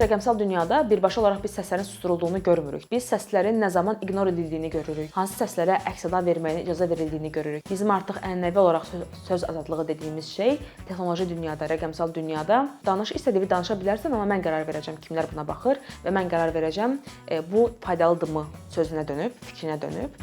Rəqəmsal dünyada birbaşa olaraq biz səslərin susdurulduğunu görmürük. Biz səslərin nə zaman ignor edildiyini görürük. Hansı səslərə əks-səda verməyə icazə verildiyini görürük. Bizim artıq ənənəvi olaraq söz azadlığı dediyimiz şey texnoloji dünyada, rəqəmsal dünyada istədiyi danışa bilərsən, amma mən qərar verəcəm kimlər buna baxır və mən qərar verəcəm bu faydalıdırmı sözünə dönüb, fikrinə dönüb.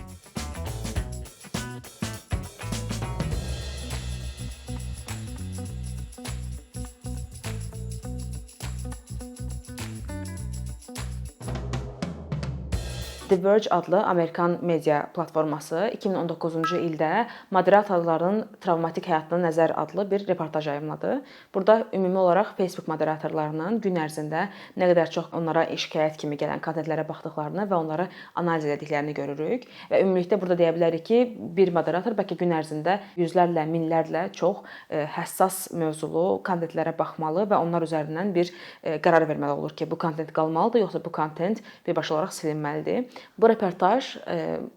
The Verge adlı Amerikan media platforması 2019-cu ildə moderatorların travmatik həyatına nəzər adlı bir reportaj yayımladı. Burada ümumi olaraq Facebook moderatorlarının gün ərzində nə qədər çox onlara şikayət kimi gələn kontentlərə baxdıqlarını və onları analiz etdiklərini görürük. Və ümumilikdə burada deyə bilərik ki, bir moderator bəlkə gün ərzində yüzlərlə, minlərlə çox həssas mövzulu kontentlərə baxmalı və onlar üzərindən bir qərar verməli olur ki, bu kontent qalmalıdır, yoxsa bu kontent birbaşa olaraq silinməlidir. Bu reportaj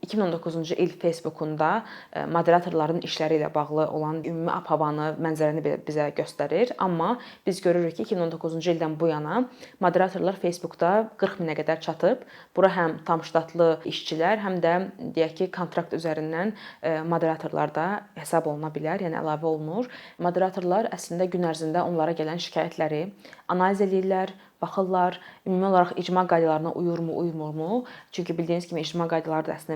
2019-cu il Facebookunda moderatorların işləri ilə bağlı olan ümumi ab-havanı, mənzərəni bizə göstərir. Amma biz görürük ki, 2019-cu ildən bu yana moderatorlar Facebookda 40 minə qədər çatıb. Bura həm tam ştatlı işçilər, həm də deyək ki, kontrakt üzərindən moderatorlar da hesab oluna bilər, yəni əlavə olunur. Moderatorlar əslində gün ərzində onlara gələn şikayətləri analiz edirlər, baxırlar, ümumi olaraq icma qaydalarına uyurmu, uymurmu? Çünki bildiyiniz kimi icma qaydaları da əslində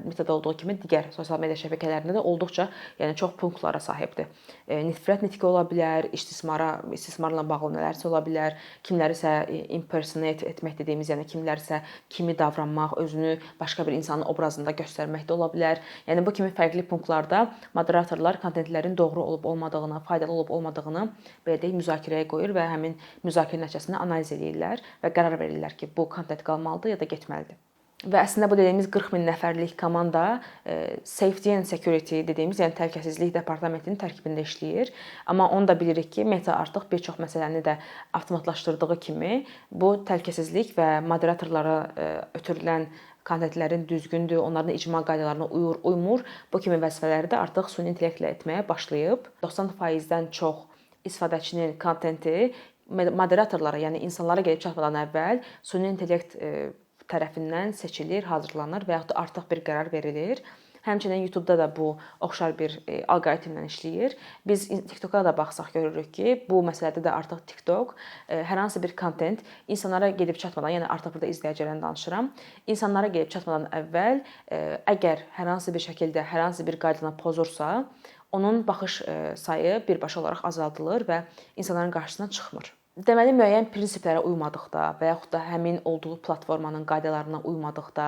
metada olduğu kimi digər sosial media şəbəkələrində də olduqca, yəni çox punktlara sahibdir. Nifrət nitqi ola bilər, istismarla bağlı nələrsə ola bilər, kimlərisə impersonate etmək dediyimiz, yəni kimlərisə kimi davranmaq, özünü başqa bir insanın obrazında göstərmək də ola bilər. Yəni bu kimi fərqli punktlarda moderatorlar kontentlərin doğru olub-olmadığını, faydalı olub-olmadığını belə deyək müzakirəyə qoyur və həmin müzakirə nəticəsində analiz edirlər və qərar verirlər ki, bu kontent qalmalıdır ya da getməlidir. Və əslində bu dediyimiz 40 min nəfərlik komanda Safety and Security dediyimiz, yəni təhlükəsizlik departamentinin tərkibində işləyir. Amma onu da bilirik ki, Meta artıq bir çox məsələni də avtomatlaşdırdığı kimi bu təhlükəsizlik və moderatorlara ötürülən kontentlərin düzgündür, onların icma qaydalarına uyur, uymur. Bu kimi vəzifələri də artıq süni intellektlə etməyə başlayıb. 90%-dən çox istifadəçinin kontenti moderatorlara, yəni insanlara gəlib çatmadan əvvəl süni intellekt tərəfindən seçilir, hazırlanır və yaxud da artıq bir qərar verilir. Həmçinin YouTube-da da bu oxşar bir alqoritmlə işləyir. Biz TikTok-a da baxsaq görürük ki, bu məsələdə də artıq TikTok hər hansı bir kontent insanlara gedib çatmadan, yəni artıq burada izləyicilərdən danışıram, insanlara gedib çatmadan əvvəl əgər hər hansı bir şəkildə hər hansı bir qaydana pozursa, onun baxış sayı birbaşa olaraq azaldılır və insanların qarşısına çıxmır. Deməli, müəyyən prinsiplərə uymadıqda və yaxud da həmin olduğu platformanın qaydalarına uymadıqda,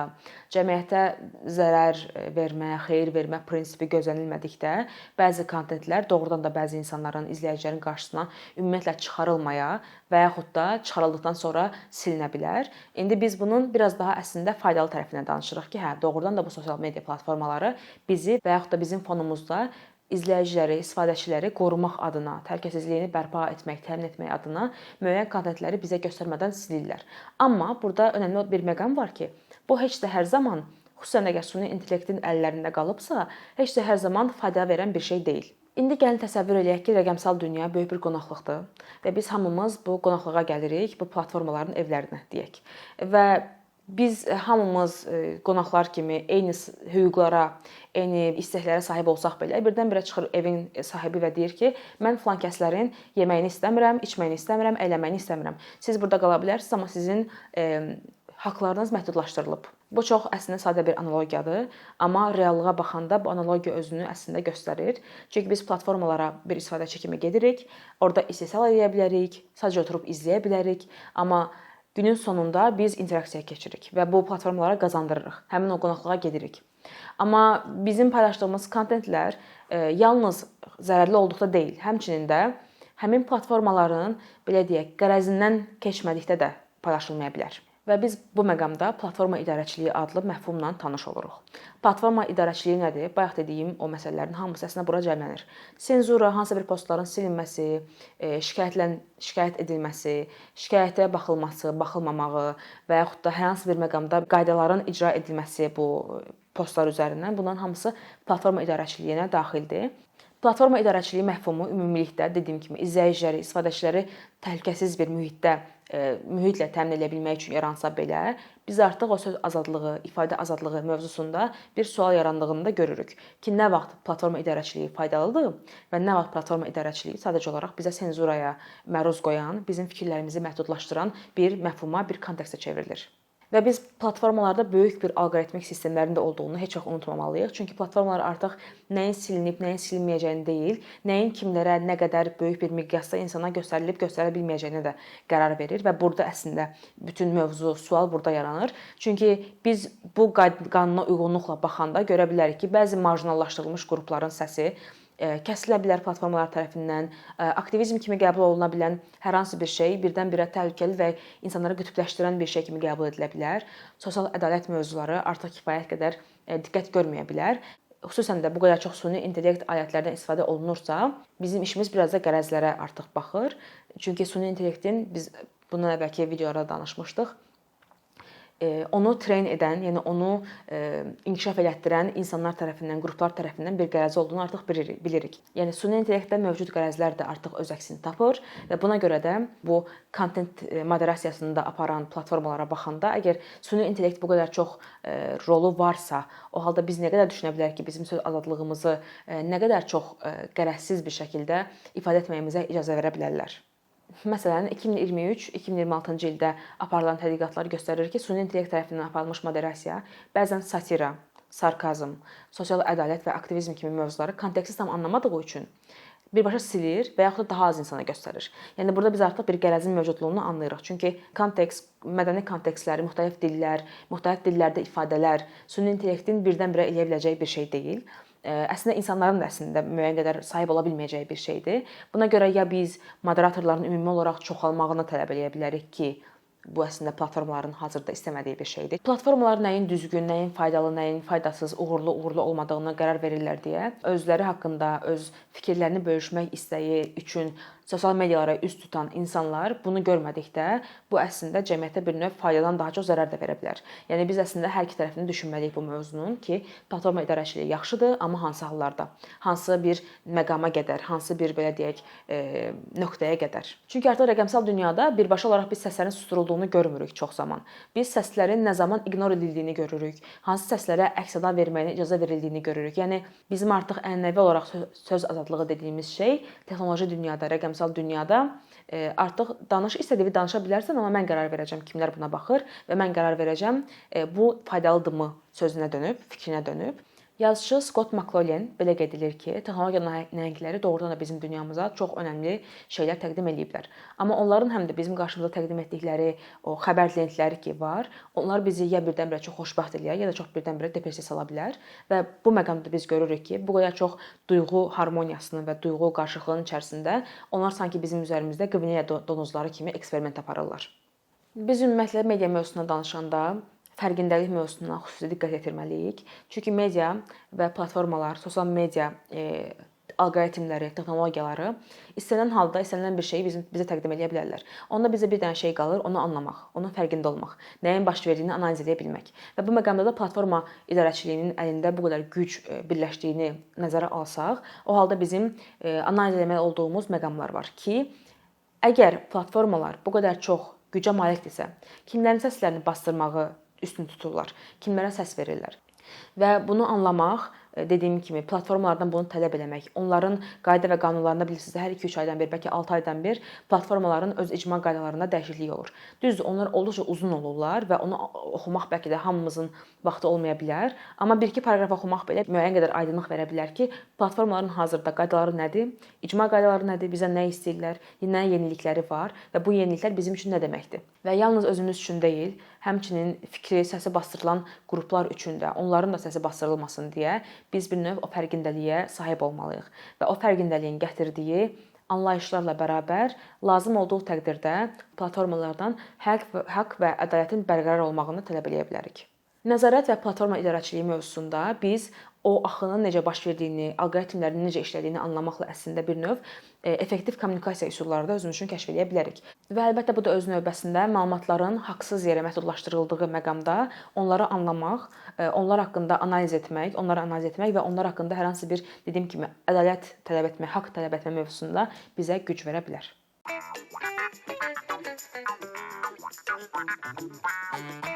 cəmiyyətə zərər vermə, xeyir vermə prinsipi gözlənilmədikdə bəzi kontentlər doğrudan da bəzi insanların, izləyicilərin qarşısına ümumiyyətlə çıxarılmaya və yaxud da çıxarıldıqdan sonra silinə bilər. İndi biz bunun biraz daha əslində faydalı tərəfindən danışırıq ki, doğrudan da bu sosial media platformaları bizi və yaxud da bizim fonumuzda izləyiciləri, istifadəçiləri qorumaq adına, təhlükəsizliyini bərpa etmək, təmin etmək adına müəyyən kontentləri bizə göstərmədən silirlər. Amma burada önəmli bir məqam var ki, bu heç də hər zaman, xüsusən əgər süni intellektin əllərində qalıbsa, heç də hər zaman fayda verən bir şey deyil. İndi gəlin təsəvvür eləyək ki, rəqəmsal dünya böyük bir qonaqlıqdır və biz hamımız bu qonaqlığa gəlirik, bu platformaların evlərinə deyək. Və biz hamımız qonaqlar kimi eyni hüquqlara, eyni istəklərə sahib olsaq belə, birdən-birə çıxır evin sahibi və deyir ki, mən filan kəslərin yeməyini istəmirəm, içməyini istəmirəm, əylənməyini istəmirəm. Siz burada qala bilərsiniz, amma sizin haqlarınız məhdudlaşdırılıb. Bu çox əslində sadə bir analogiyadır, amma reallığa baxanda bu analogiya özünü əslində göstərir. Çünki biz platformalara bir istifadəçi kimi gedirik, orada istehsal edə bilərik, sadəcə oturub izləyə bilərik, amma günün sonunda biz interaksiya keçirik və bu platformalara qazandırırıq. Həmin o qonaqlığa gedirik. Amma bizim paylaşdığımız kontentlər yalnız zərərli olduqda deyil, həmçinin də həmin platformaların belə deyək, qərəzindən keçmədikdə də paylaşılmaya bilər. Və biz bu məqamda platforma idarəçiliyi adlı məfhumla tanış oluruq. Platforma idarəçiliyi nədir? Bayaq dediyim o məsələlərin hamısı əslində bura cəmlənir. Senzura, hansısa bir postların silinməsi, şikayət edilməsi, şikayətə baxılması, baxılmamağı və yaxud da hər hansı bir məqamda qaydaların icra edilməsi bu postlar üzərindən, bunların hamısı platforma idarəçiliyinə daxildir. Platforma idarəçiliyi məfhumu ümumilikdə dediyim kimi izləyiciləri, istifadəçiləri təhlükəsiz bir mühitdə mühitlə təmin edə bilmək üçün yaransa belə, biz artıq o söz azadlığı, ifadə azadlığı mövzusunda bir sual yarandığını da görürük ki, nə vaxt platforma idarəçiliyi faydalıdır və nə vaxt platforma idarəçiliyi sadəcə olaraq bizə senzuraya məruz qoyan, bizim fikirlərimizi məhdudlaşdıran bir məfhuma, bir kontekstə çevrilir. Və biz platformalarda böyük bir alqoritmik sistemlərin də olduğunu heç vaxt unutmamalıyıq. Çünki platformalar artıq nəyin silinib, nəyin silinməyəcəyini deyil, nəyin kimlərə nə qədər böyük bir miqyasda insana göstərilib, göstərilə bilməyəcəyini də qərar verir və burada əslində bütün mövzu, sual burada yaranır. Çünki biz bu qanuna uyğunluqla baxanda görə bilərik ki, bəzi marjinallaşdırılmış qrupların səsi kəsilə bilər platformalar tərəfindən, aktivizm kimi qəbul oluna bilən hər hansı bir şey birdən-birə təhlükəli və insanları qütbləşdirən bir şey kimi qəbul edilə bilər. Sosial ədalət mövzuları artıq kifayət qədər diqqət görməyə bilər. Xüsusən də bu qədər çox süni intellekt alətlərdən istifadə olunursa, bizim işimiz biraz da qərəzlərə artıq baxır. Çünki süni intellektin biz bundan əvvəlki videolarda danışmışdıq. Onu treyn edən, yəni onu inkişaf elətdirən insanlar tərəfindən, qruplar tərəfindən bir qərəzi olduğunu artıq bilirik. Yəni süni intellektdə mövcud qərəzlər də artıq öz əksini tapır və buna görə də bu kontent moderasiyasını da aparan platformalara baxanda, əgər süni intellekt bu qədər çox rolu varsa, o halda biz nə qədər düşünə bilərik ki, bizim söz azadlığımızı nə qədər çox qərəzsiz bir şəkildə ifadə etməyimizə icazə verə bilərlər. Məsələn, 2023-2026-cı ildə aparılan tədqiqatlar göstərir ki, süni intellekt tərəfindən aparılmış moderasiya bəzən satira, sarkazm, sosial ədalət və aktivizm kimi mövzuları konteksti tam anlamadığı üçün birbaşa silir və yaxud da daha az insana göstərir. Yəni burada biz artıq bir qərəzin mövcudluğunu anlayırıq. Çünki kontekst, mədəni kontekstləri, müxtəlif dillər, müxtəlif dillərdə ifadələr süni intellektin birdən-birə eləyə biləcəyi bir şey deyil. Əslində insanların da əslində müəyyən qədər sahib ola bilməyəcəyi bir şeydir. Buna görə ya biz moderatorların ümumi olaraq çoxalmağını tələb edə bilərik ki, bu əslində platformaların hazırda istəmədiyi bir şeydir. Platformalar nəyin düzgün, nəyin faydalı, nəyin faydasız, uğurlu olmadığını qərar verirlər deyə özləri haqqında öz fikirlərini bölüşmək istəyi üçün sosial medialara üz tutan insanlar bunu görmədikdə bu əslində cəmiyyətə bir növ faydadan daha çox zərər də verə bilər. Yəni biz əslində hər iki tərəfini düşünməliyik bu mövzunun ki, platforma idarəçiliyi yaxşıdır, amma hansı hallarda, hansı bir məqama qədər, hansı bir belə deyək, nöqtəyə qədər. Çünki artıq rəqəmsal dünyada birbaşa olaraq biz səslərin susdurulduğunu görmürük çox zaman. Biz səslərin nə zaman ignor edildiyini görürük, hansı səslərə əks-səda verməyinə icazə verildiyini görürük. Yəni bizim artıq ənənəvi olaraq söz azadlığı dediyimiz şey texnoloji dünyada, rəqəmsal dünyada artıq istədiyini danışa bilərsən, amma mən qərar verəcəm kimlər buna baxır və mən qərar verəcəm bu faydalıdırmı sözünə dönüb, fikrinə dönüb. Yazıçı Scott McClellan belə qeyd edir ki, texnologiya nəhəngləri doğrudan da bizim dünyamıza çox önəmli şeylər təqdim ediblər. Amma onların həm də bizim qarşımıza təqdim etdikləri o xəbər lentləri ki var, onlar bizi ya birdən-birə çox xoşbəxt eləyər, ya da çox birdən-birə depressiyaya sala bilər və bu məqamda biz görürük ki, bu qədər çox duyğu harmoniyasının və duyğu qarşılıqlığının içərisində onlar sanki bizim üzərimizdə Qvineya donuzları kimi eksperiment aparırlar. Biz ümumiyyətlə media mövzusuna danışanda fərqindəlik mövzusuna xüsusi diqqət yetirməliyik. Çünki media və platformalar, sosial media alqoritmləri, texnologiyaları istənilən halda istənilən bir şeyi bizə təqdim edə bilərlər. Onda bizə bir dənə şey qalır, onu anlamaq, onun fərqində olmaq, nəyin baş verdiyini analiz edə bilmək. Və bu məqamda da platforma idarəçiliyinin əlində bu qədər güc birləşdiyini nəzərə alsaq, o halda bizim analiz etməli olduğumuz məqamlar var ki, əgər platformalar bu qədər çox gücə malikdirsə, kimlərin səslərini bastırmağı üstün tuturlar, kimlərə səs verirlər. Və bunu anlamaq, dediyim kimi, platformalardan bunu tələb eləmək, onların qayda və qanunlarında bilirsiniz, hər 2-3 aydan bir, bəlkə 6 aydan bir platformaların öz icma qaydalarında dəyişiklik olur. Düzdür, onlar olduqca uzun olurlar və onu oxumaq bəlkə də hamımızın vaxtı olmaya bilər, amma 1-2 paragraf oxumaq belə müəyyən qədər aydınlıq verə bilər ki, platformaların hazırda qaydaları nədir, icma qaydaları nədir, bizə nə istəyirlər, nə yenilikləri var və bu yeniliklər bizim üçün nə deməkdir. Və yalnız özümüz üçün deyil, həmçinin fikri, səsi bastırılan qruplar üçün də, onların da səsi bastırılmasın deyə biz bir növ o fərqindəliyə sahib olmalıyıq. Və o fərqindəliyin gətirdiyi anlayışlarla bərabər lazım olduğu təqdirdə platformalardan haqq və ədalətin bərqərar olmağını tələb edə bilərik. Nəzarət və platforma idarəçiliyi mövzusunda biz o axının necə baş verdiyini, alqoritmlərin necə işlədiyini anlamaqla əslində bir növ effektiv kommunikasiya üsulları da özümüz üçün kəşf edə bilərik. Və əlbəttə bu da öz növbəsində məlumatların haqsız yerə məhdudlaşdırıldığı məqamda onları anlamaq, onlar haqqında analiz etmək və onlar haqqında hər hansı bir, dediyim kimi, ədalət tələb etmə, haqq tələb etmə mövzusunda bizə güc verə bilər. Müzik